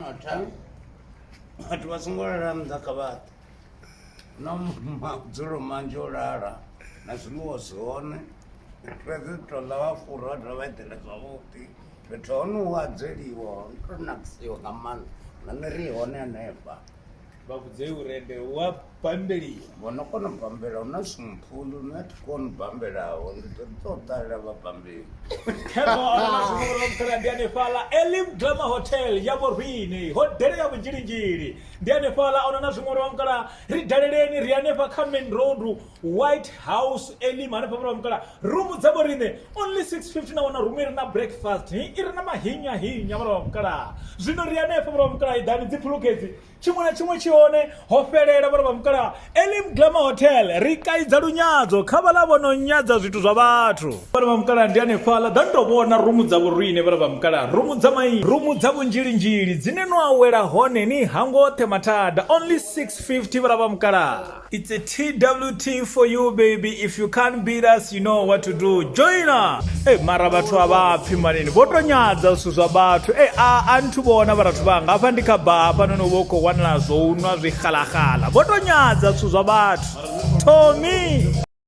nota vhathu vha songo lala nnḓa kha vhaṱa na madzulo manzhi o lala na zwiḽiwa zwone fhedzi tou ḽa vha fura vha dovha vha eḓela zwavhuḓi fhethu hone hu a dzeliwa tou nakisiwa nga maanḓa na miri i hone hanefha vha vhudzei urende wa bambeliwa vhono kona u bambela hu na swimmingpool hune a thi koni u bambelaho ndi ḓo ṱalela vhabambeli ndi hanefhaḽa Elim Glamour Hotel ya Vhorine hodele ya vhunzhilinzhili ndi hanefhaḽa ona na zwiṅwe uri vhamukala ri daleleni ri hanefha kha main road White House Elim hanefha vha vhamukala rumu dza Vhorine only 650 na wana rumu iri na breakfast i ri na mahinya vha vhamukala zwino ri hanefha vha vhamukala idani dzi phulukhedzi tshiṅwe na tshiṅwe tshi hone ho fhelela vha vhamukala Elim Glamour Hotel ri kaidza lunyadzo kha vhala vhono nyadza zwithu zwa vhathu vha vhamukala ndi hanefhaḽa ḓa ndo vhona rumu dza Vhorine vha vhamukala rumu dza mai rumu dza vhunzhilinzhili dzine no awela hone ni hangoṱhe mathada only 650 vha vhamukala. It's a TWT for you baby, if you can't beat us you know what to do, join us. Mara vhathu avapfi manini vho to nyadza zwithu zwa vhathu a nthu vhona vhathu vhanga hafha ndi kha bar hafha noni vho khou wanala zwo unwa zwi xalaxala vho to nyadza zwithu zwa vhathu Tommy.